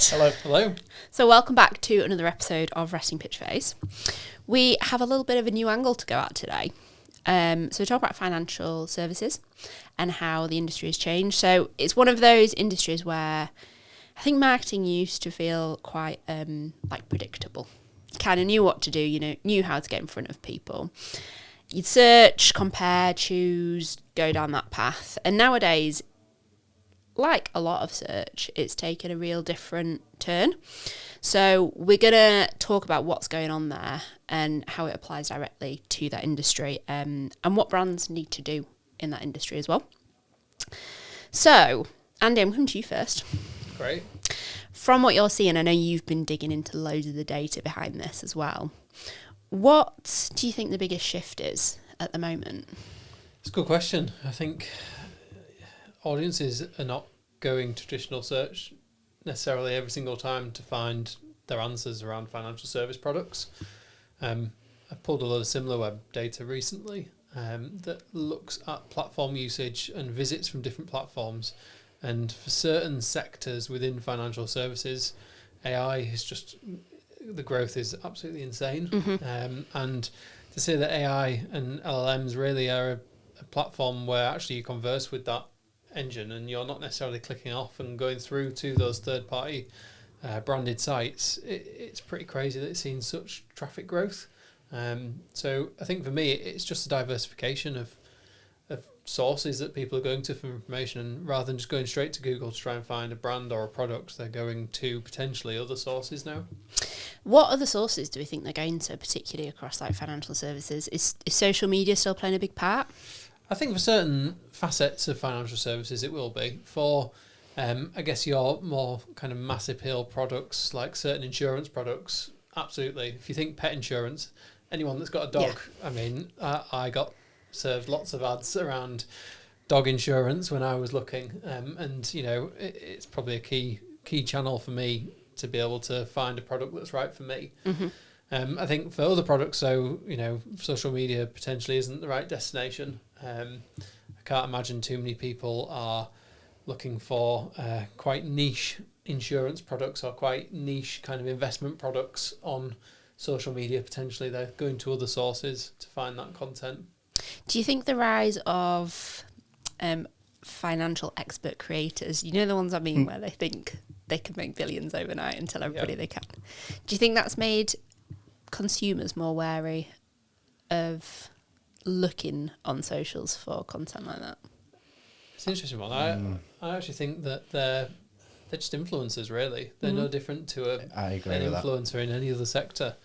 Hello. Hello. So welcome back to another episode of Resting Pitch Phase. We have a little bit of a new angle to go at today. So we talk about financial services and how the industry has changed. So it's one of those industries where I think marketing used to feel quite predictable. You kind of knew what to do, knew how to get in front of people. You'd search, compare, choose, go down that path. And nowadays, like a lot of search, it's taken a real different turn. So we're going to talk about what's going on there and how it applies directly to that industry, and what brands need to do in that industry as well. So, Andy, I'm coming to you first. Great. From what you're seeing, I know you've been digging into loads of the data behind this as well. What do you think the biggest shift is at the moment? It's a good question. I think audiences are not going traditional search necessarily every single time to find their answers around financial service products. I pulled a lot of similar web data recently that looks at platform usage and visits from different platforms. And for certain sectors within financial services, AI is just, the growth is absolutely insane. Mm-hmm. And to say that AI and LLMs really are a platform where actually you converse with that engine and you're not necessarily clicking off and going through to those third-party branded sites, it's pretty crazy that it's seen such traffic growth. So I think for me, it's just a diversification of sources that people are going to for information, and rather than just going straight to Google to try and find a brand or a product, they're going to potentially other sources now. What other sources do we think they're going to, particularly across like financial services? Is social media still playing a big part? I think for certain facets of financial services it will be. For I guess your more kind of mass appeal products like certain insurance products, absolutely. If you think pet insurance, anyone that's got a dog, yeah. I mean, I got served lots of ads around dog insurance when I was looking, and it's probably a key channel for me to be able to find a product that's right for me. Mm-hmm. I think for other products, so social media potentially isn't the right destination. I can't imagine too many people are looking for quite niche insurance products or quite niche kind of investment products on social media. Potentially they're going to other sources to find that content. Do you think the rise of financial expert creators, the ones I mean, where they think they can make billions overnight and tell everybody they can, do you think that's made consumers more wary of looking on socials for content like that? It's an interesting one. I actually think that they're just influencers, really. They're no different to an influencer in any other sector.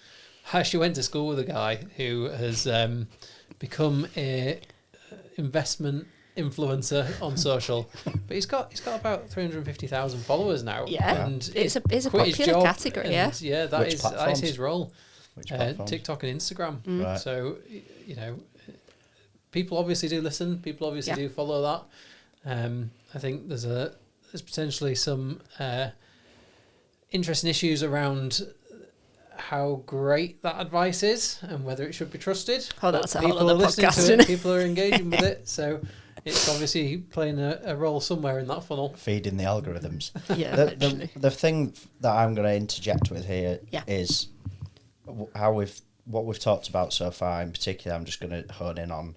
I actually went to school with a guy who has become a investment influencer on social, but he's got about 350,000 followers now. Yeah, and it's a popular category. That is his role. TikTok and Instagram. Right. So people obviously do listen. People obviously do follow that. I think there's potentially some interesting issues around how great that advice is and whether it should be trusted. Oh, that's a whole other podcast, isn't it? People are engaging with it, so it's obviously playing a role somewhere in that funnel. Feeding the algorithms. Yeah, the thing that I'm going to interject with here is what we've talked about so far. In particular, I'm just going to hone in on,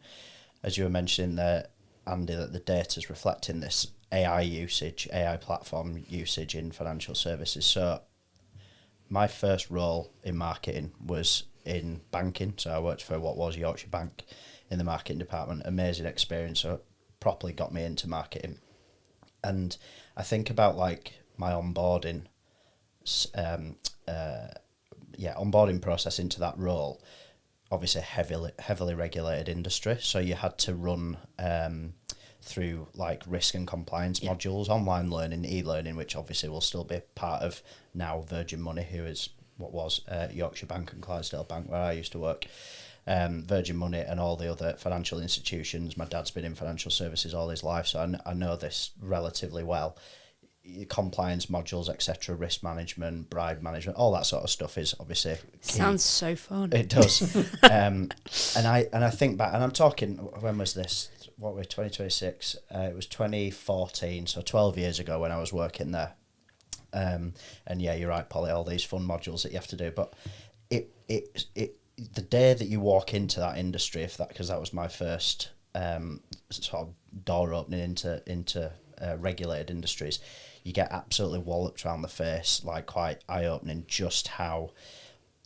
as you were mentioning there, Andy, that the data's reflecting this AI platform usage in financial services. So my first role in marketing was in banking. So I worked for what was Yorkshire Bank in the marketing department. Amazing experience. So it properly got me into marketing. And I think about like my onboarding process into that role. Obviously heavily regulated industry. So you had to run through like risk and compliance modules, online learning, e-learning, which obviously will still be part of now Virgin Money, who is what was Yorkshire Bank and Clydesdale Bank, where I used to work. Virgin Money and all the other financial institutions. My dad's been in financial services all his life, so I know this relatively well. Compliance modules, etc., risk management, bribe management, all that sort of stuff is obviously key. Sounds so fun. It does. And I think back, and I'm talking, when was this? What were 2026? It was 2014, so 12 years ago when I was working there. And yeah, you're right, Polly, all these fun modules that you have to do. But the day that you walk into that industry, because that was my first sort of door opening into regulated industries, you get absolutely walloped around the face, like quite eye-opening, just how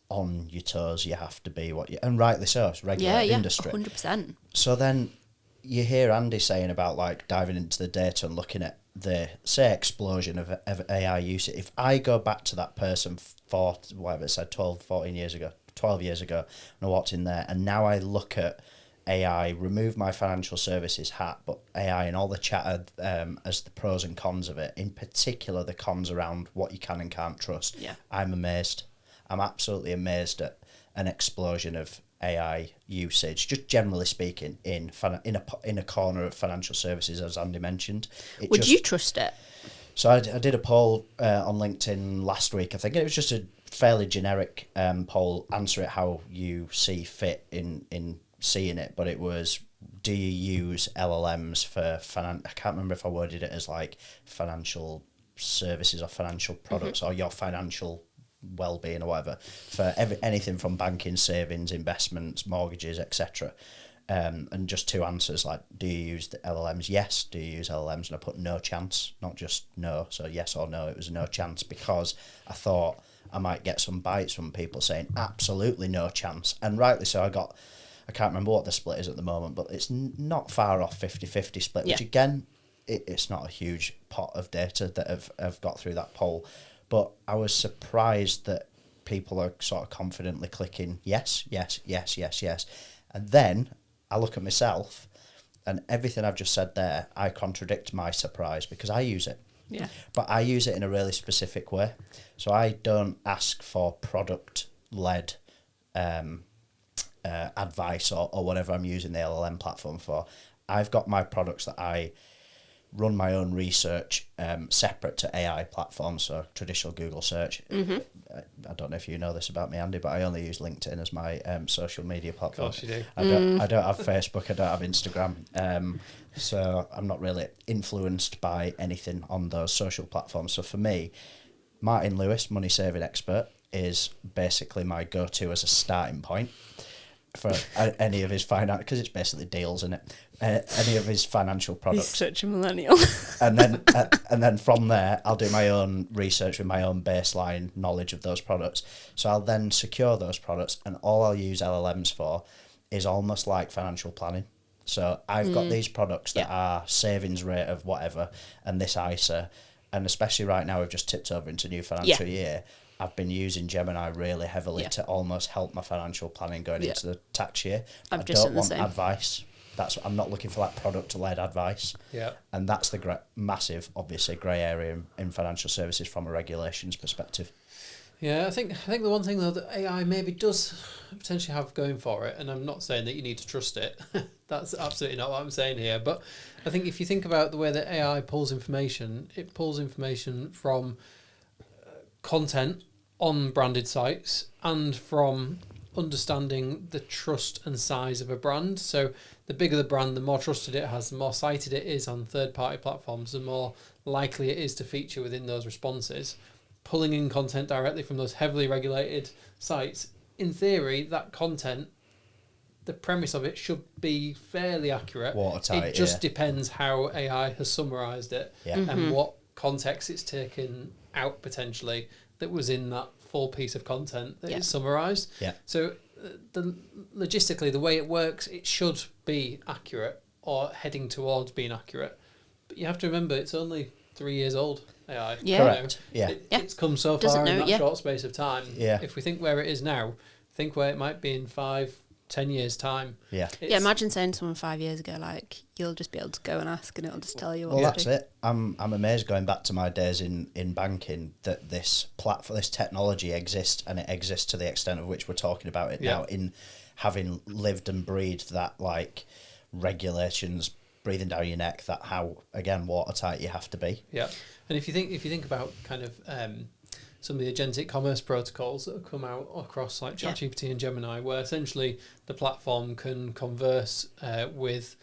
on your toes you have to be, and rightly so, it's regulated industry. 100%. So then you hear Andy saying about like diving into the data and looking at the, say, explosion of AI usage. If I go back to that person for, whatever it said, 12 years ago, and I walked in there, and now I look at AI, remove my financial services hat, but AI and all the chatter as the pros and cons of it, in particular the cons around what you can and can't trust. Yeah. I'm amazed. I'm absolutely amazed at an explosion of AI usage, just generally speaking, in a corner of financial services, as Andy mentioned. Would you trust it? So I did a poll on LinkedIn last week. I think it was just a fairly generic poll, answer it how you see fit in seeing it, but it was, do you use LLMs for I can't remember if I worded it as like financial services or financial products or your financial well-being or whatever, for anything from banking, savings, investments, mortgages, etc. And just two answers, like, do you use the LLMs? Yes. Do you use LLMs? And I put no chance, not just no. So yes or no, it was no chance, because I thought I might get some bites from people saying absolutely no chance. And rightly so. I can't remember what the split is at the moment, but it's not far off 50-50 split, which again, it's not a huge pot of data that have got through that poll. But I was surprised that people are sort of confidently clicking yes, yes, yes, yes, yes. And then I look at myself, and everything I've just said there, I contradict my surprise, because I use it. Yeah. But I use it in a really specific way. So I don't ask for product-led advice or whatever I'm using the LLM platform for. I've got my products that I run my own research separate to AI platforms, so traditional Google search. I don't know if you know this about me, Andy, but I only use LinkedIn as my social media platform. Of course you do. I don't have Facebook, I don't have Instagram, so I'm not really influenced by anything on those social platforms. So for me, Martin Lewis, money saving expert, is basically my go-to as a starting point for any of his finance, because it's basically deals, isn't it? Any of his financial products. He's such a millennial. and then from there, I'll do my own research with my own baseline knowledge of those products. So I'll then secure those products, and all I'll use LLMs for is almost like financial planning. So I've got these products that are savings rate of whatever, and this ISA, and especially right now we've just tipped over into new financial year. I've been using Gemini really heavily to almost help my financial planning going into the tax year. I don't want advice. I'm not looking for like product-led advice. Yeah. And that's the massive, obviously, grey area in financial services from a regulations perspective. Yeah, I think the one thing though that AI maybe does potentially have going for it, and I'm not saying that you need to trust it. That's absolutely not what I'm saying here. But I think if you think about the way that AI pulls information, it pulls information from content on branded sites and from understanding the trust and size of a brand. So the bigger the brand, the more trusted it has, the more cited it is on third-party platforms, the more likely it is to feature within those responses. Pulling in content directly from those heavily regulated sites, in theory, that content, the premise of it should be fairly accurate. Watertight, it just depends how AI has summarised it and what context it's taken out potentially that was in that full piece of content that is summarised. Yeah. So logistically, the way it works, it should be accurate or heading towards being accurate. But you have to remember, it's only 3 years old, AI. Yeah. Correct. It's come so far in that short space of time. Yeah. If we think where it is now, think where it might be in 5-10 years' time. Yeah. Imagine saying to someone 5 years ago, like, you'll just be able to go and ask and it'll just tell you what to do. Well, that's it. I'm amazed, going back to my days in banking, that this platform, this technology exists, and it exists to the extent of which we're talking about it now, in having lived and breathed that, like, regulations breathing down your neck, that how, again, watertight you have to be. Yeah. And if you think about kind of some of the agentic commerce protocols that have come out across like ChatGPT and Gemini, where essentially the platform can converse with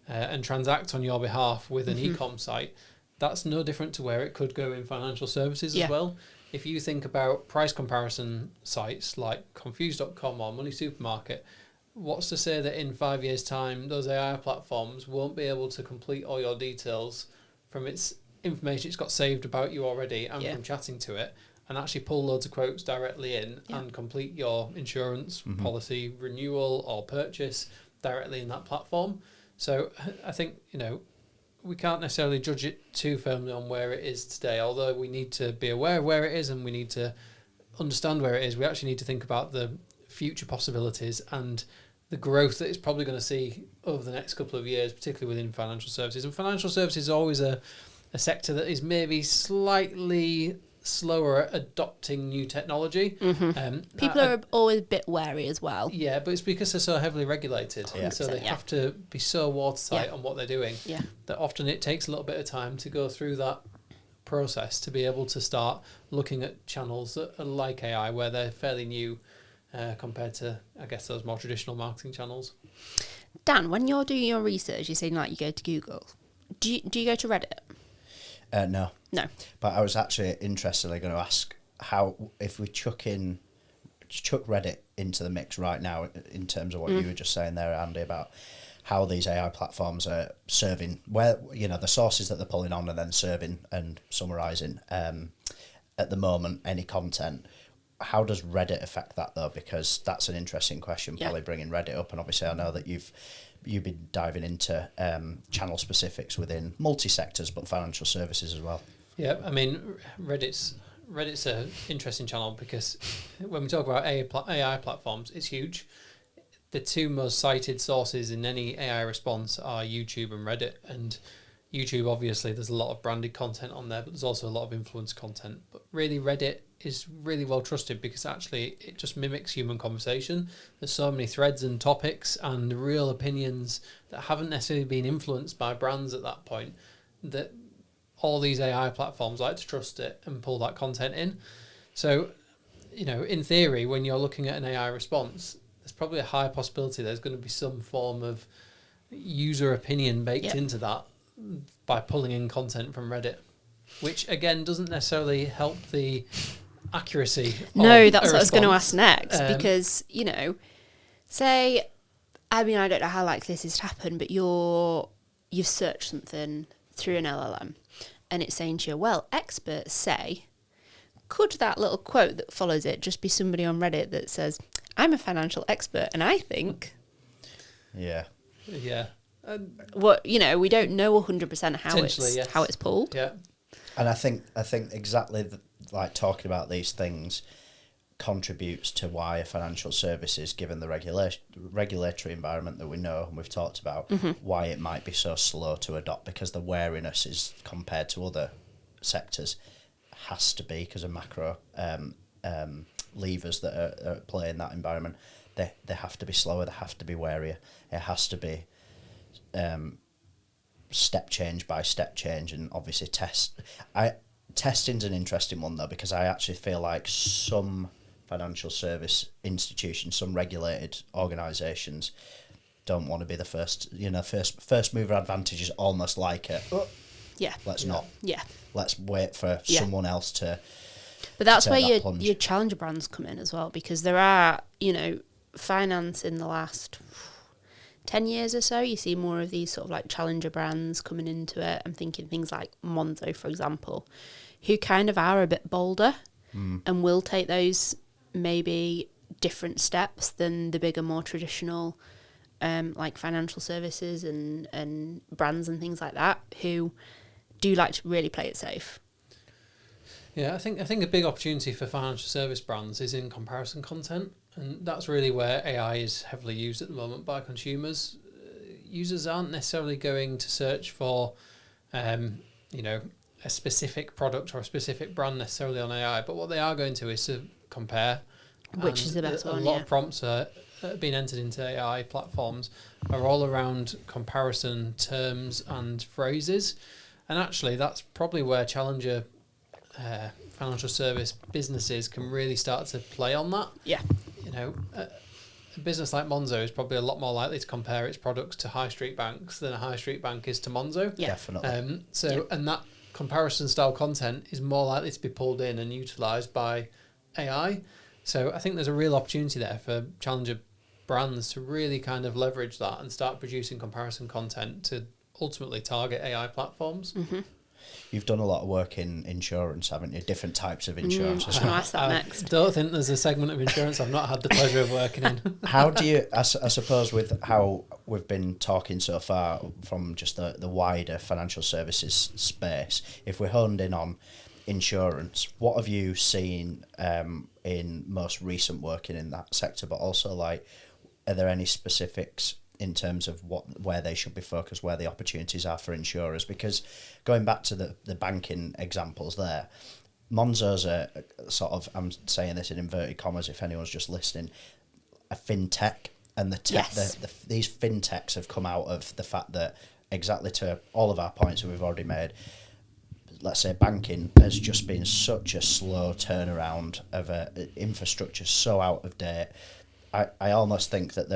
and transact on your behalf with an e-com site, that's no different to where it could go in financial services Yeah. as well. If you think about price comparison sites like Confused.com or Money Supermarket, what's to say that in 5 years' time those AI platforms won't be able to complete all your details from its information it's got saved about you already and Yeah. from chatting to it, and actually pull loads of quotes directly in and complete your insurance policy renewal or purchase directly in that platform. So I think, we can't necessarily judge it too firmly on where it is today, although we need to be aware of where it is and we need to understand where it is. We actually need to think about the future possibilities and the growth that it's probably going to see over the next couple of years, particularly within financial services. And financial services is always a sector that is maybe slightly slower at adopting new technology. People are always a bit wary as well. Yeah, but it's because they're so heavily regulated. Yeah. So they Yeah. have to be so watertight Yeah. on what they're doing Yeah. that often it takes a little bit of time to go through that process to be able to start looking at channels that are like AI, where they're fairly new compared to, I guess, those more traditional marketing channels. Dan, when you're doing your research, you're saying like you go to Google. Do you go to Reddit? No. No. But I was actually interestingly going to ask how, if we chuck Reddit into the mix right now, in terms of what you were just saying there, Andy, about how these AI platforms are serving, where, the sources that they're pulling on and then serving and summarising at the moment any content. How does Reddit affect that though? Because that's an interesting question, probably bringing Reddit up. And obviously I know that you've been diving into channel specifics within multi-sectors, but financial services as well. Yeah, I mean, Reddit's an interesting channel because when we talk about AI platforms, it's huge. The two most cited sources in any AI response are YouTube and Reddit. And YouTube, obviously, there's a lot of branded content on there, but there's also a lot of influence content. But really, Reddit is really well trusted because actually it just mimics human conversation. There's so many threads and topics and real opinions that haven't necessarily been influenced by brands at that point, that all these AI platforms like to trust it and pull that content in. So, in theory, when you're looking at an AI response, there's probably a high possibility there's going to be some form of user opinion baked into that by pulling in content from Reddit, which again doesn't necessarily help the accuracy. No, that's what I was going to ask next, because say, I mean, I don't know how likely this is to happen, but you've searched something through an LLM, and it's saying to you, well, experts say, could that little quote that follows it just be somebody on Reddit that says, I'm a financial expert and I think. Yeah. Yeah. What, we don't know 100% how it's pulled. Yeah. And I think exactly like talking about these things contributes to why a financial services, given the regulatory environment that we know and we've talked about, why it might be so slow to adopt, because the wariness is, compared to other sectors, has to be because of macro levers that are at play in that environment. They have to be slower, they have to be warier. It has to be step change by step change, and obviously testing's an interesting one though, because I actually feel like some financial service institutions, some regulated organisations, don't want to be the first. First mover advantage is almost like a let's not. Yeah. Let's wait for someone else to. But that's where your challenger brands come in as well, because there are, finance in the last 10 years or so, you see more of these sort of like challenger brands coming into it. I'm thinking things like Monzo, for example, who kind of are a bit bolder and will take those maybe different steps than the bigger, more traditional like financial services and brands and things like that, who do like to really play it safe. Yeah, I think a big opportunity for financial service brands is in comparison content, and that's really where AI is heavily used at the moment by consumers. Users aren't necessarily going to search for, a specific product or a specific brand necessarily on AI, but what they are going to is to compare. Which is the best one, A lot of prompts are being entered into AI platforms are all around comparison terms and phrases, and actually that's probably where challenger financial service businesses can really start to play on that. Yeah. A business like Monzo is probably a lot more likely to compare its products to high street banks than a high street bank is to Monzo. Yeah. Definitely. And comparison style content is more likely to be pulled in and utilised by AI. So I think there's a real opportunity there for challenger brands to really kind of leverage that and start producing comparison content to ultimately target AI platforms. Mm-hmm. You've done a lot of work in insurance, haven't you? Different types of insurance. I was going to ask that next. I don't think there's a segment of insurance I've not had the pleasure of working in. How do you, I suppose with how we've been talking so far from just the wider financial services space, if we're honed in on insurance, what have you seen in most recent working in that sector, but also like, are there any specifics in terms of where they should be focused, where the opportunities are for insurers? Because going back to the banking examples there, Monzo's a sort of, I'm saying this in inverted commas if anyone's just listening, a fintech, and these fintechs have come out of the fact that, exactly to all of our points that we've already made, let's say banking has just been such a slow turnaround of infrastructure so out of date. I almost think that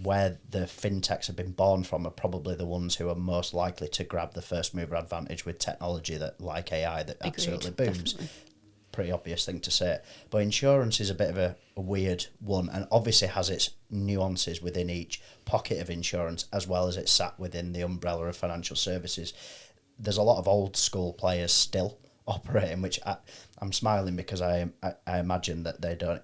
where the fintechs have been born from are probably the ones who are most likely to grab the first mover advantage with technology that, like AI, that absolutely booms. Definitely. Pretty obvious thing to say. But insurance is a bit of a weird one, and obviously has its nuances within each pocket of insurance, as well as it's sat within the umbrella of financial services. There's a lot of old school players still operating, which I'm smiling because I imagine that they don't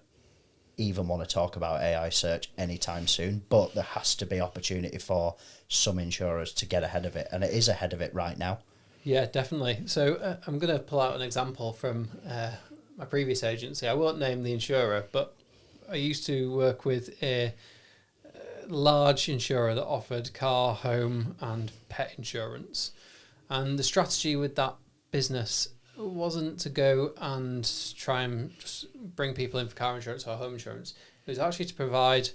even want to talk about AI search anytime soon, but there has to be opportunity for some insurers to get ahead of it, and it is ahead of it right now. Yeah, definitely. So I'm going to pull out an example from my previous agency. I won't name the insurer, but I used to work with a large insurer that offered car, home and pet insurance, and the strategy with that business wasn't to go and try and just bring people in for car insurance or home insurance. It was actually to provide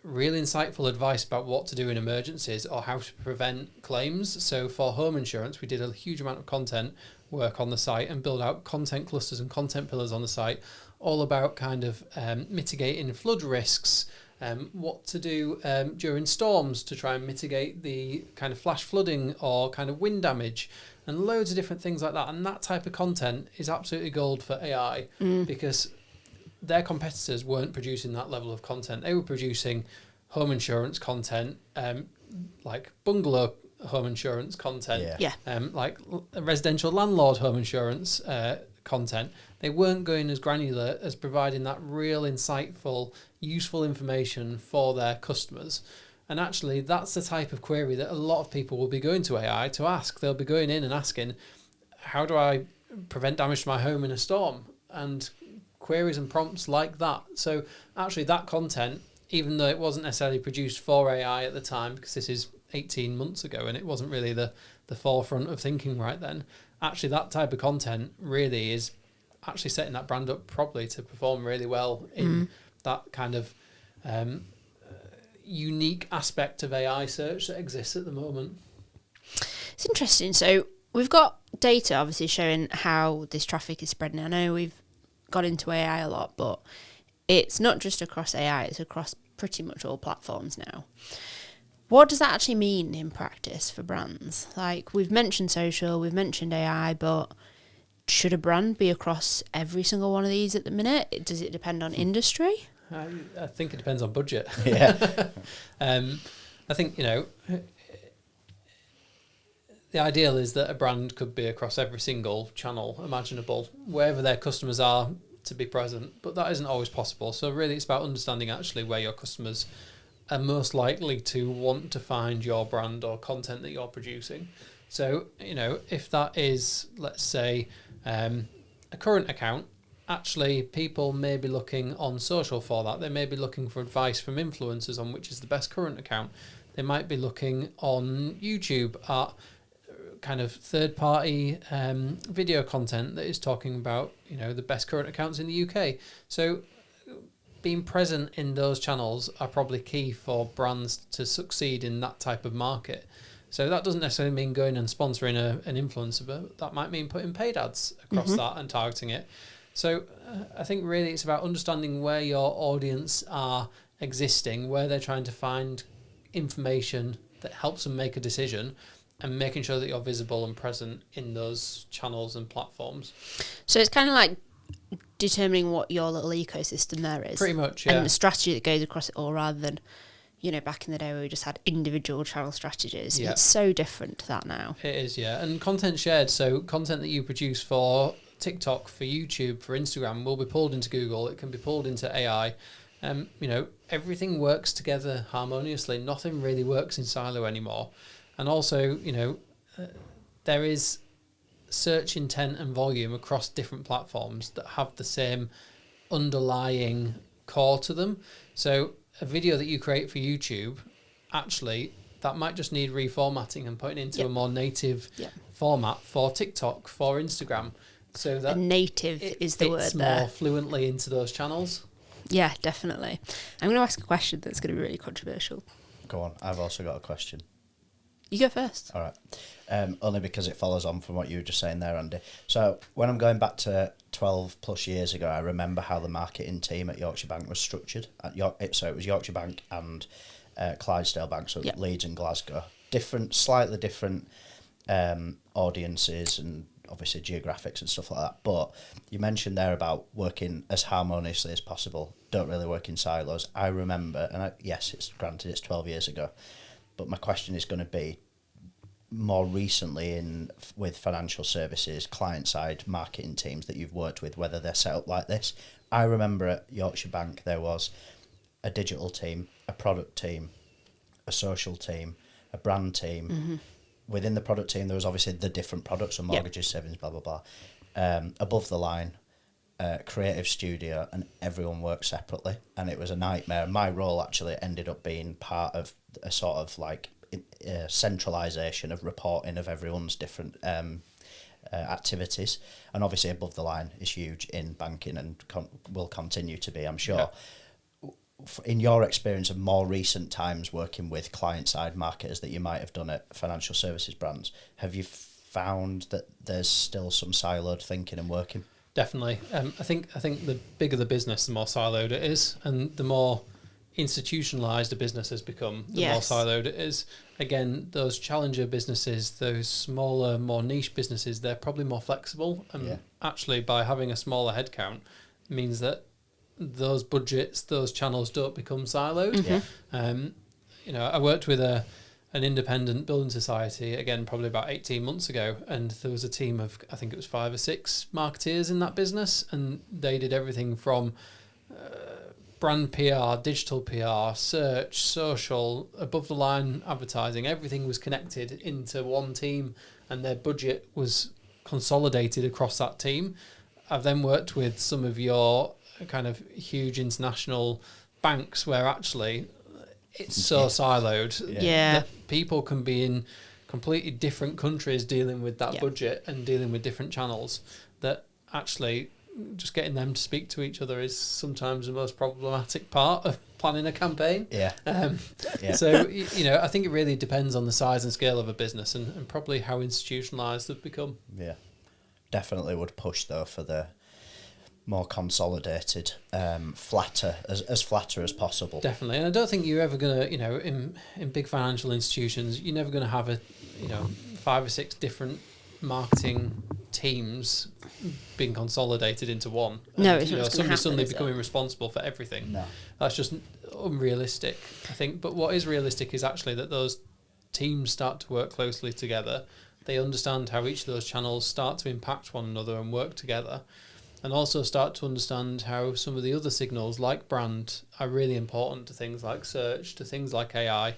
really insightful advice about what to do in emergencies or how to prevent claims. So for home insurance, we did a huge amount of content work on the site and build out content clusters and content pillars on the site, all about kind of mitigating flood risks, what to do during storms to try and mitigate the kind of flash flooding or kind of wind damage, and loads of different things like that. And that type of content is absolutely gold for AI because their competitors weren't producing that level of content. They were producing home insurance content, like bungalow home insurance content, like residential landlord home insurance content. They weren't going as granular as providing that real insightful, useful information for their customers. And actually, that's the type of query that a lot of people will be going to AI to ask. They'll be going in and asking, how do I prevent damage to my home in a storm? And queries and prompts like that. So actually that content, even though it wasn't necessarily produced for AI at the time, because this is 18 months ago and it wasn't really the forefront of thinking right then, actually that type of content really is actually setting that brand up properly to perform really well in that kind of unique aspect of AI search that exists at the moment. It's interesting. So we've got data obviously showing how this traffic is spreading. I know we've got into AI a lot, but it's not just across AI, it's across pretty much all platforms now. What does that actually mean in practice for brands? Like, we've mentioned social, we've mentioned AI, but should a brand be across every single one of these at the minute? Does it depend on industry? I think it depends on budget. Yeah. I think, the ideal is that a brand could be across every single channel imaginable, wherever their customers are, to be present, but that isn't always possible. So really it's about understanding actually where your customers are most likely to want to find your brand or content that you're producing. So, if that is, let's say, a current account, actually people may be looking on social for that. They may be looking for advice from influencers on which is the best current account. They might be looking on YouTube at kind of third-party video content that is talking about, the best current accounts in the UK. So being present in those channels are probably key for brands to succeed in that type of market. So that doesn't necessarily mean going and sponsoring an influencer, but that might mean putting paid ads across that and targeting it. So I think really it's about understanding where your audience are existing, where they're trying to find information that helps them make a decision, and making sure that you're visible and present in those channels and platforms. So it's kind of like determining what your little ecosystem there is. Pretty much, yeah. And a strategy that goes across it all, rather than, back in the day where we just had individual channel strategies. Yeah. It's so different to that now. It is, yeah. And content shared, so content that you produce for TikTok, for YouTube, for Instagram will be pulled into Google. It can be pulled into AI. Everything works together harmoniously. Nothing really works in silo anymore. And also, there is search intent and volume across different platforms that have the same underlying core to them. So a video that you create for YouTube, actually, that might just need reformatting and putting into a more native format for TikTok, for Instagram. So that native is the word fits there. more fluently into those channels. Yeah, definitely. I'm going to ask a question that's going to be really controversial. Go on. I've also got a question. You go first. All right. Only because it follows on from what you were just saying there, Andy. So when I'm going back to 12 plus years ago, I remember how the marketing team at Yorkshire Bank was structured. So it was Yorkshire Bank and Clydesdale Bank, so Leeds and Glasgow. Slightly different audiences and obviously geographics and stuff like that. But you mentioned there about working as harmoniously as possible. Don't really work in silos. I remember, and it's 12 years ago. But my question is going to be, more recently with financial services, client-side marketing teams that you've worked with, whether they're set up like this. I remember at Yorkshire Bank there was a digital team, a product team, a social team, a brand team. Mm-hmm. Within the product team, there was obviously the different products, so mortgages, savings, blah, blah, blah. Above the line, creative studio, and everyone worked separately, and it was a nightmare. My role actually ended up being part of a sort of like centralisation of reporting of everyone's different activities, and obviously above the line is huge in banking and will continue to be, I'm sure. In your experience of more recent times working with client-side marketers that you might have done at financial services brands, have you found that there's still some siloed thinking and working? Definitely. I think the bigger the business, the more siloed it is, and the more institutionalized a business has become, the more siloed it is. Again, those challenger businesses, those smaller, more niche businesses, they're probably more flexible. And actually, by having a smaller headcount, means that those budgets, those channels don't become siloed. Mm-hmm. I worked with an independent building society, again, probably about 18 months ago, and there was a team of, I think it was 5 or 6 marketeers in that business, and they did everything from brand PR, digital PR, search, social, above the line advertising. Everything was connected into one team, and their budget was consolidated across that team. I've then worked with some of your kind of huge international banks where actually it's so siloed that people can be in completely different countries dealing with that budget and dealing with different channels, that actually just getting them to speak to each other is sometimes the most problematic part of planning a campaign. So, I think it really depends on the size and scale of a business and probably how institutionalised they've become. Yeah. Definitely would push, though, for the more consolidated, flatter as possible. Definitely. And I don't think you're ever going to, in big financial institutions, you're never going to have 5 or 6 different marketing teams being consolidated into one. No, and, it's not going to somebody happen, suddenly becoming responsible for everything. No. That's just unrealistic, I think. But what is realistic is actually that those teams start to work closely together. They understand how each of those channels start to impact one another and work together, and also start to understand how some of the other signals like brand are really important to things like search, to things like AI,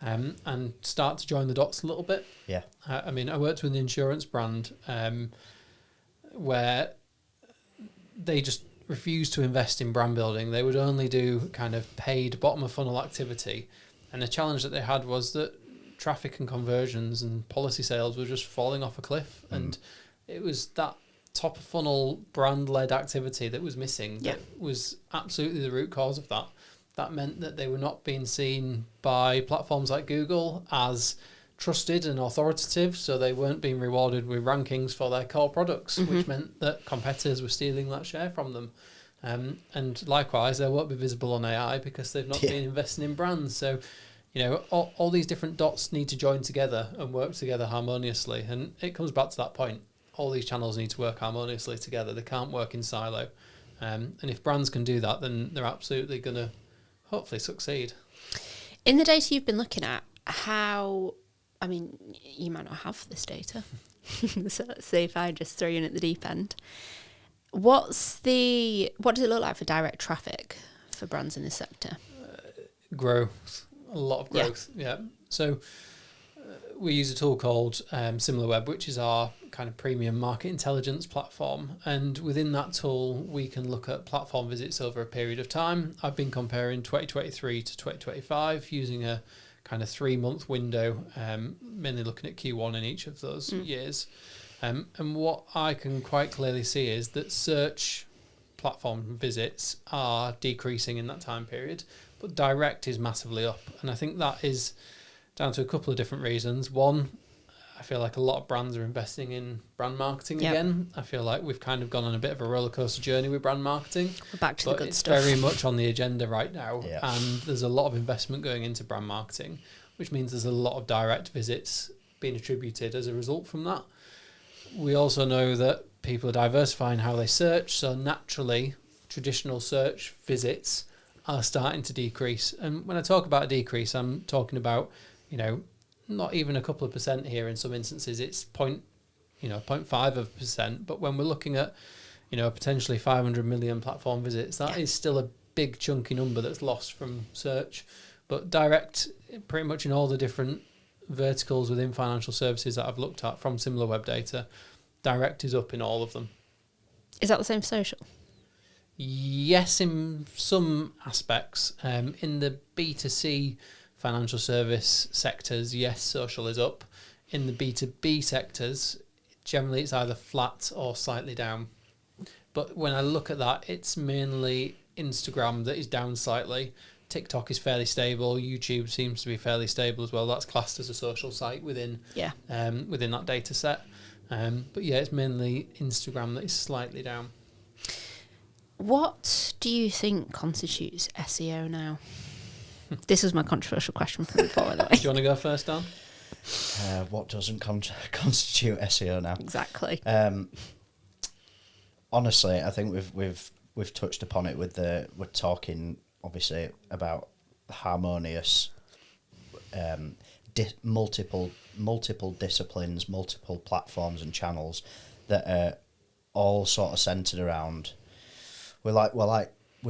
and start to join the dots a little bit. Yeah. I worked with an insurance brand where they just refused to invest in brand building. They would only do kind of paid bottom of funnel activity. And the challenge that they had was that traffic and conversions and policy sales were just falling off a cliff. And it was that top of funnel brand led activity that was missing that was absolutely the root cause of that. That meant that they were not being seen by platforms like Google as trusted and authoritative, so they weren't being rewarded with rankings for their core products, which meant that competitors were stealing that share from them. And likewise, they won't be visible on AI because they've not been investing in brands. So, all these different dots need to join together and work together harmoniously. And it comes back to that point. All these channels need to work harmoniously together. They can't work in silo. And if brands can do that, then they're absolutely going to hopefully succeed. In the data you've been looking at, you might not have this data. So let's say if I just throw you in at the deep end. What does it look like for direct traffic for brands in this sector? Growth, a lot of growth. Yeah. So we use a tool called SimilarWeb, which is our kind of premium market intelligence platform. And within that tool, we can look at platform visits over a period of time. I've been comparing 2023 to 2025 using a kind of 3-month window, mainly looking at Q1 in each of those years. And what I can quite clearly see is that search platform visits are decreasing in that time period, but direct is massively up. And I think that is down to a couple of different reasons. One, I feel like a lot of brands are investing in brand marketing again. I feel like we've kind of gone on a bit of a roller coaster journey with brand marketing. We're back to the good it's stuff. very much on the agenda right now. Yeah. And there's a lot of investment going into brand marketing, which means there's a lot of direct visits being attributed as a result from that. We also know that people are diversifying how they search. So naturally, traditional search visits are starting to decrease. And when I talk about a decrease, I'm talking about, not even a couple of percent here. In some instances, it's 0.5%. But when we're looking at, potentially 500 million platform visits, that is still a big chunky number that's lost from search. But direct, pretty much in all the different verticals within financial services that I've looked at from SimilarWeb data, direct is up in all of them. Is that the same for social? Yes, in some aspects. In the B2C financial service sectors, yes, social is up. In the B2B sectors, generally it's either flat or slightly down. But when I look at that, it's mainly Instagram that is down slightly. TikTok is fairly stable. YouTube seems to be fairly stable as well. That's classed as a social site within that data set. But yeah, it's mainly Instagram that is slightly down. What do you think constitutes SEO now? This was my controversial question from before, by the way. Do you want to go first, Dan? What doesn't constitute SEO now? Exactly. Honestly, I think we've touched upon it we're talking obviously about harmonious, multiple disciplines, multiple platforms and channels that are all sort of centered around. We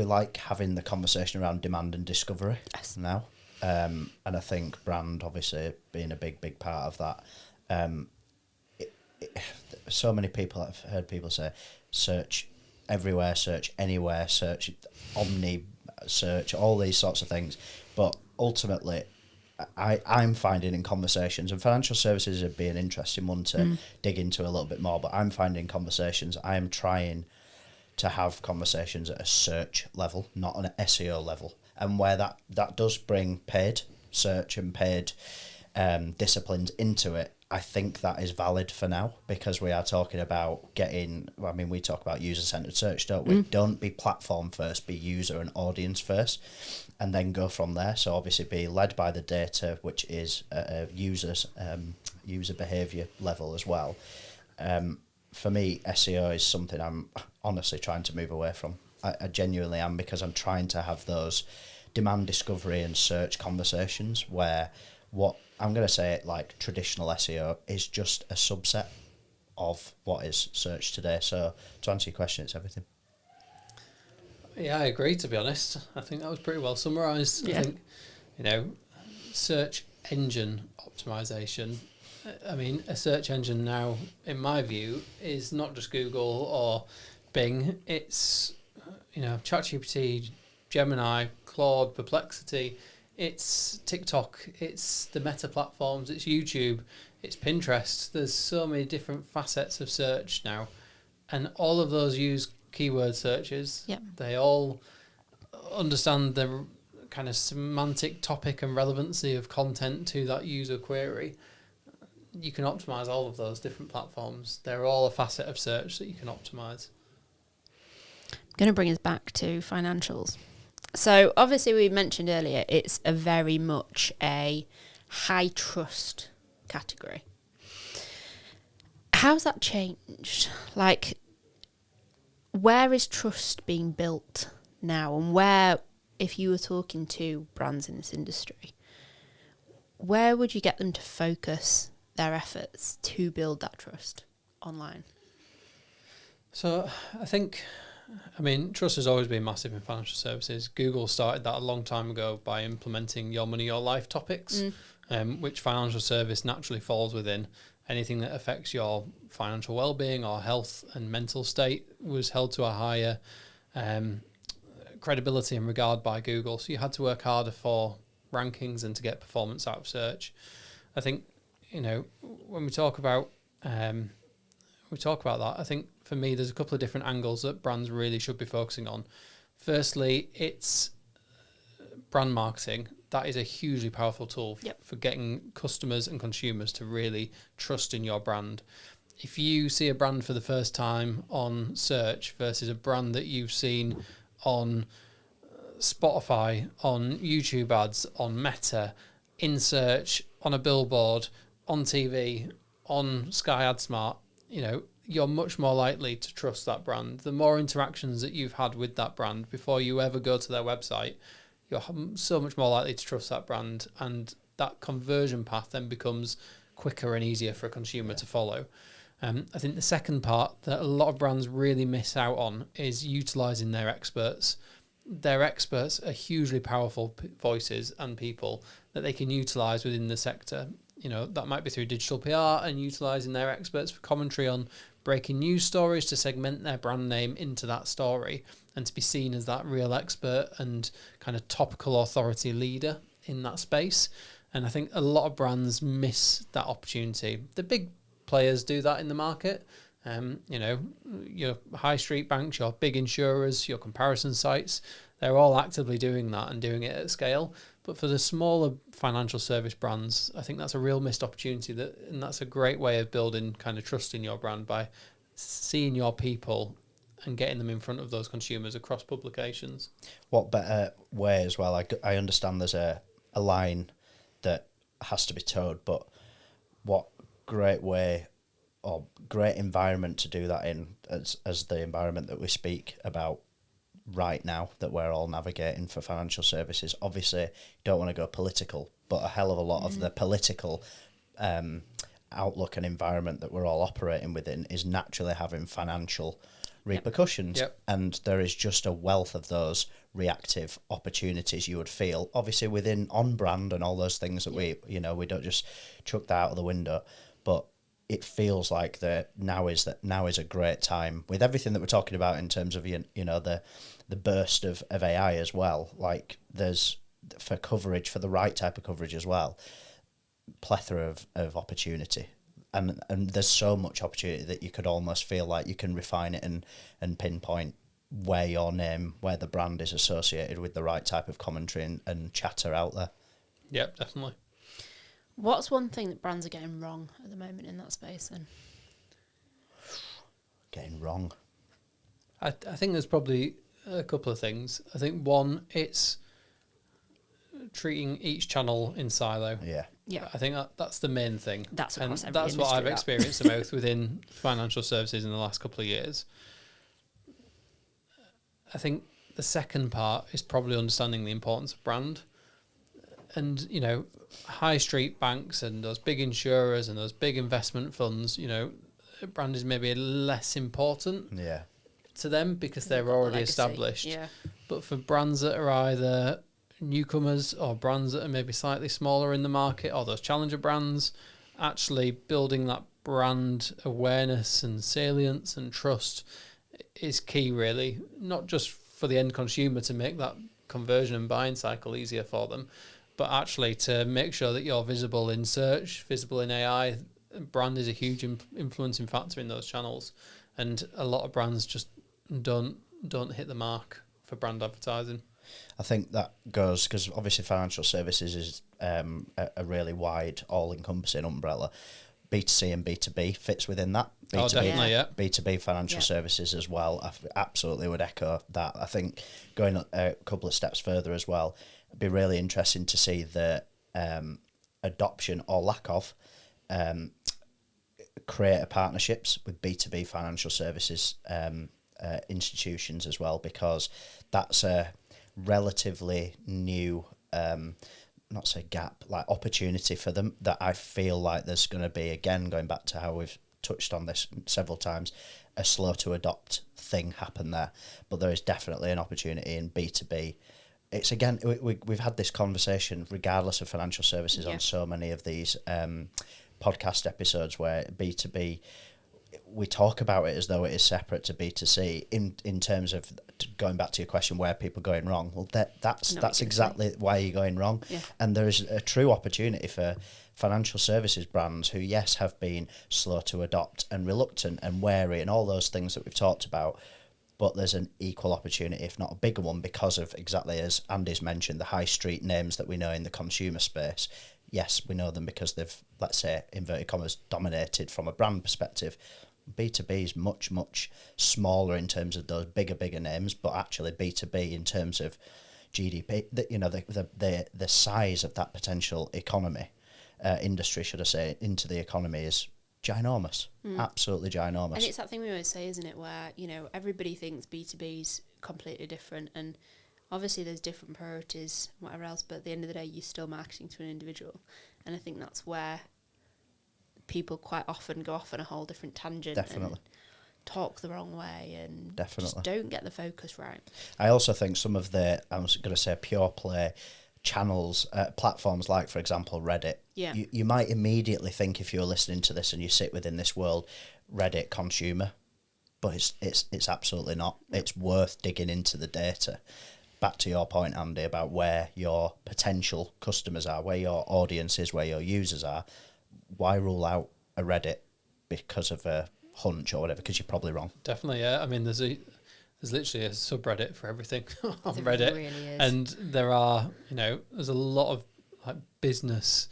like having the conversation around demand and discovery now, and I think brand obviously being a big part of that. So many people, I've heard people say, search everywhere, search anywhere, search omni, search all these sorts of things, but ultimately I'm finding in conversations, and financial services would be an interesting one to dig into a little bit more, but I'm finding conversations, I am trying to have conversations at a search level, not an SEO level, and where that does bring paid search and paid disciplines into it, I think that is valid for now, because we are talking about we talk about user-centered search, don't we? Don't be platform first, be user and audience first, and then go from there. So obviously be led by the data, which is a user behaviour level as well. For me, SEO is something I'm honestly trying to move away from. I genuinely am, because I'm trying to have those demand discovery and search conversations where what I'm going to say, like traditional SEO, is just a subset of what is search today. So to answer your question, it's everything. Yeah, I agree, to be honest. I think that was pretty well summarised. Yeah. I think, search engine optimization. I mean, a search engine now, in my view, is not just Google or Bing. It's, ChatGPT, Gemini, Claude, Perplexity. It's TikTok. It's the Meta platforms. It's YouTube. It's Pinterest. There's so many different facets of search now. And all of those use keyword searches. Yep. They all understand the kind of semantic topic and relevancy of content to that user query. You can optimize all of those different platforms. They're all a facet of search that you can optimize. I'm going to bring us back to financials. So obviously we mentioned earlier it's a very much a high trust category. How's that changed? Like, where is trust being built now, and where, if you were talking to brands in this industry, where would you get them to focus their efforts to build that trust online? So I mean, trust has always been massive in financial services. Google started that a long time ago by implementing your money, your life topics, which financial service naturally falls within. Anything that affects your financial well-being or health and mental state was held to a higher credibility and regard by Google. So you had to work harder for rankings and to get performance out of search. I think, when we talk about that, I think for me there's a couple of different angles that brands really should be focusing on. Firstly, it's brand marketing. That is a hugely powerful tool for getting customers and consumers to really trust in your brand. If you see a brand for the first time on search versus a brand that you've seen on Spotify, on YouTube ads, on Meta, in search, on a billboard, on TV, on Sky AdSmart, you're much more likely to trust that brand. The more interactions that you've had with that brand before you ever go to their website, you're so much more likely to trust that brand, and that conversion path then becomes quicker and easier for a consumer to follow. I think the second part that a lot of brands really miss out on is utilising their experts. Their experts are hugely powerful voices and people that they can utilise within the sector. That might be through digital PR and utilising their experts for commentary on breaking news stories to segment their brand name into that story and to be seen as that real expert and kind of topical authority leader in that space. And I think a lot of brands miss that opportunity. The big players do that in the market. Your high street banks, your big insurers, your comparison sites, they're all actively doing that and doing it at scale. But for the smaller financial service brands, I think that's a real missed opportunity, and that's a great way of building kind of trust in your brand by seeing your people and getting them in front of those consumers across publications. What better way as well? I understand there's a line that has to be towed, but what great way or great environment to do that in as the environment that we speak about right now that we're all navigating for financial services. Obviously, you don't want to go political, but a hell of a lot of the political outlook and environment that we're all operating within is naturally having financial repercussions. Yep. And there is just a wealth of those reactive opportunities you would feel, obviously within on brand and all those things that we don't just chuck that out of the window, but it feels like now is a great time with everything that we're talking about in terms of the burst of AI as well. Like there's for coverage, for the right type of coverage as well, plethora of opportunity. And there's so much opportunity that you could almost feel like you can refine it and pinpoint where the brand is associated with the right type of commentary and chatter out there. Yep, definitely. What's one thing that brands are getting wrong at the moment in that space then? Getting wrong. I think there's probably a couple of things. I think one, it's treating each channel in silo. Yeah. I think that's the main thing. That's across every that's what industry, I've experienced the most within financial services in the last couple of years. I think the second part is probably understanding the importance of brand. And, high street banks and those big insurers and those big investment funds, brand is maybe less important to them because they're already established. Yeah. But for brands that are either newcomers or brands that are maybe slightly smaller in the market or those challenger brands, actually building that brand awareness and salience and trust is key, really, not just for the end consumer to make that conversion and buying cycle easier for them, but actually to make sure that you're visible in search, visible in AI. Brand is a huge influencing factor in those channels, and a lot of brands just don't hit the mark for brand advertising. I think that goes because obviously financial services is a really wide, all-encompassing umbrella. B2C and B2B fits within that. B2B, Oh, definitely, yeah. B2B financial services as well. I absolutely would echo that. I think going a couple of steps further as well, it'd be really interesting to see the adoption or lack of creator partnerships with B2B financial services institutions as well, because that's a relatively new not say gap, like opportunity for them that I feel like there's going to be, again, going back to how we've touched on this several times, a slow to adopt thing happen there. But there is definitely an opportunity in B2B. It's, again, we've had this conversation regardless of financial services on so many of these podcast episodes where B2B, we talk about it as though it is separate to B2C in terms of, going back to your question, where people are going wrong. Well, that's exactly why you're going wrong. Yeah. And there is a true opportunity for financial services brands who, yes, have been slow to adopt and reluctant and wary and all those things that we've talked about, but there's an equal opportunity, if not a bigger one, because of, exactly as Andy's mentioned, the high street names that we know in the consumer space. Yes, we know them because they've, let's say, inverted commas, dominated from a brand perspective. B2B is much, much smaller in terms of those bigger names, but actually B2B in terms of GDP, the size of that potential economy, industry, should I say, into the economy is ginormous, absolutely ginormous. And it's that thing we always say, isn't it, where, everybody thinks B2B is completely different, and obviously there's different priorities, whatever else, but at the end of the day, you're still marketing to an individual. And I think that's where people quite often go off on a whole different tangent. Definitely. And talk the wrong way and Definitely. just don't get the focus right. I also think some of the, I was going to say, pure play channels, platforms like, for example, Reddit. Yeah. You might immediately think, if you're listening to this and you sit within this world, Reddit consumer, but it's absolutely not. It's worth digging into the data. Back to your point, Andy, about where your potential customers are, where your audience is, where your users are. Why rule out a Reddit because of a hunch or whatever? Because you're probably wrong. Definitely, yeah. I mean, there's literally a subreddit for everything on Reddit, really is. And there are, there's a lot of like business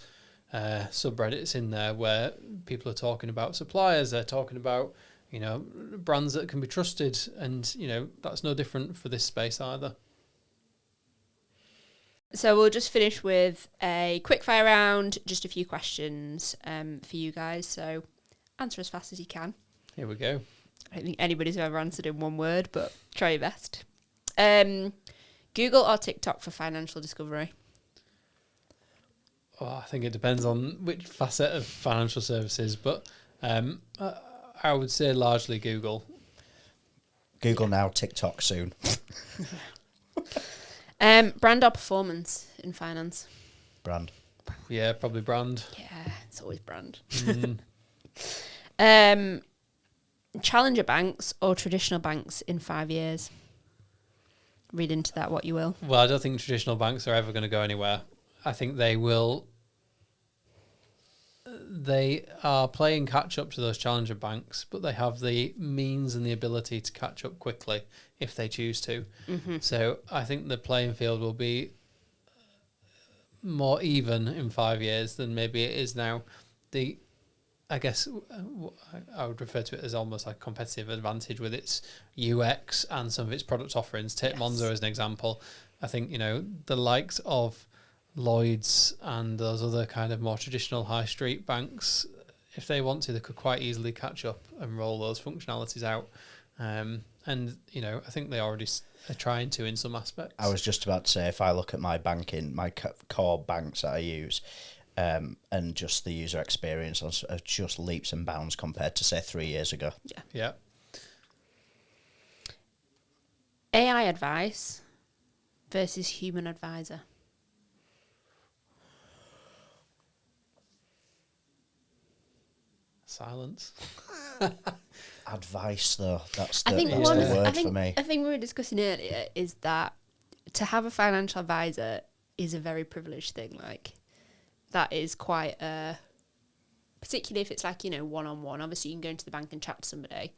subreddits in there where people are talking about suppliers. They're talking about brands that can be trusted, and that's no different for this space either. So we'll just finish with a quick fire round, just a few questions for you guys. So answer as fast as you can. Here we go. I don't think anybody's ever answered in one word, but try your best. Google or TikTok for financial discovery? Oh, I think it depends on which facet of financial services, but I would say largely Google. Google now, TikTok soon. Brand or performance in finance? Brand. Yeah, probably brand. Yeah, it's always brand. Mm. Challenger banks or traditional banks in 5 years? Read into that what you will. Well, I don't think traditional banks are ever going to go anywhere. I think they will. They are playing catch up to those challenger banks, but they have the means and the ability to catch up quickly if they choose to. Mm-hmm. So I think the playing field will be more even in 5 years than maybe it is now. I guess I would refer to it as almost like a competitive advantage with its UX and some of its product offerings. Take Monzo as an example. I think, the likes of Lloyds and those other kind of more traditional high street banks, if they want to, they could quite easily catch up and roll those functionalities out. And, I think they already are trying to in some aspects. I was just about to say, if I look at my banking, my core banks that I use, and just the user experience are just leaps and bounds compared to, say, 3 years ago. Yeah. AI advice versus human advisor. Silence. Advice, though, that's I think the word for me. I think we were discussing earlier is that to have a financial advisor is a very privileged thing. Like, that is quite particularly if it's like, one-on-one. Obviously, you can go into the bank and chat to somebody,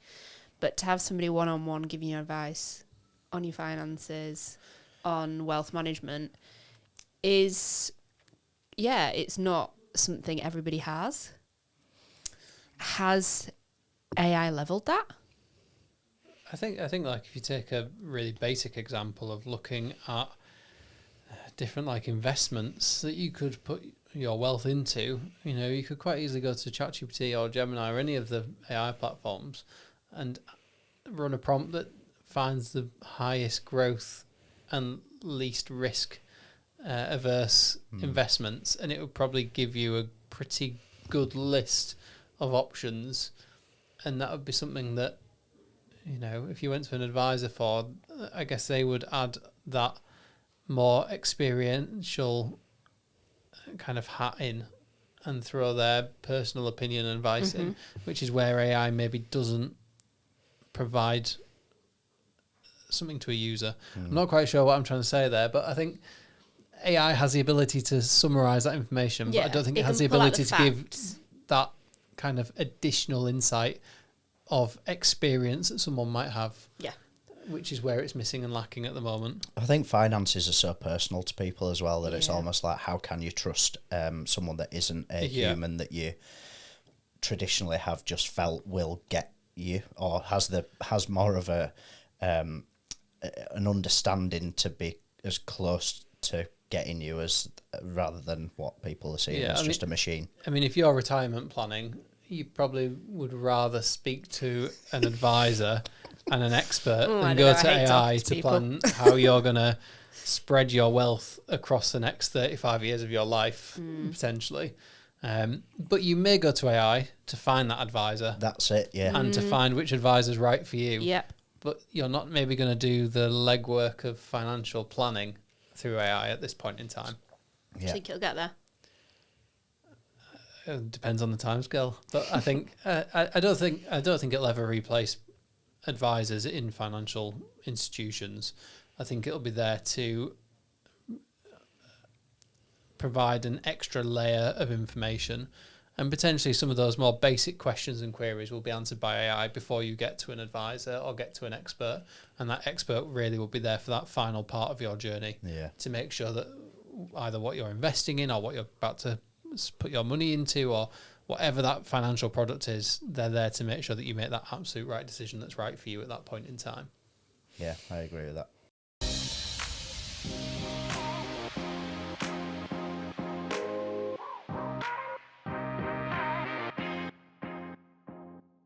but to have somebody one-on-one giving you advice on your finances, on wealth management is, it's not something everybody has. has AI leveled that? I think like if you take a really basic example of looking at different like investments that you could put your wealth into, you could quite easily go to ChatGPT or Gemini or any of the AI platforms and run a prompt that finds the highest growth and least risk averse investments, and it would probably give you a pretty good list of options, and that would be something that if you went to an advisor for, I guess they would add that more experiential kind of hat in and throw their personal opinion and advice in, which is where AI maybe doesn't provide something to a user. I'm not quite sure what I'm trying to say there, but I think AI has the ability to summarize that information, but I don't think it has the ability to give that kind of additional insight of experience that someone might have. Yeah. Which is where it's missing and lacking at the moment. I think finances are so personal to people as well that it's almost like, how can you trust someone that isn't a human that you traditionally have just felt will get you, or has more of a an understanding to be as close to getting you as rather than what people are seeing as just a machine. I mean, if you're retirement planning, you probably would rather speak to an advisor and an expert than go to AI to plan how you're going to spread your wealth across the next 35 years of your life, potentially. But you may go to AI to find that advisor. That's it, yeah. And to find which advisor's right for you. Yep. But you're not maybe going to do the legwork of financial planning through AI at this point in time. Do you think it'll get there? It depends on the timescale, but I think I don't think it'll ever replace advisors in financial institutions. I think it'll be there to provide an extra layer of information, and potentially some of those more basic questions and queries will be answered by AI before you get to an advisor or get to an expert, and that expert really will be there for that final part of your journey to make sure that either what you're investing in or what you're about to put your money into or whatever that financial product is, they're there to make sure that you make that absolute right decision that's right for you at that point in time. Yeah, I agree with that.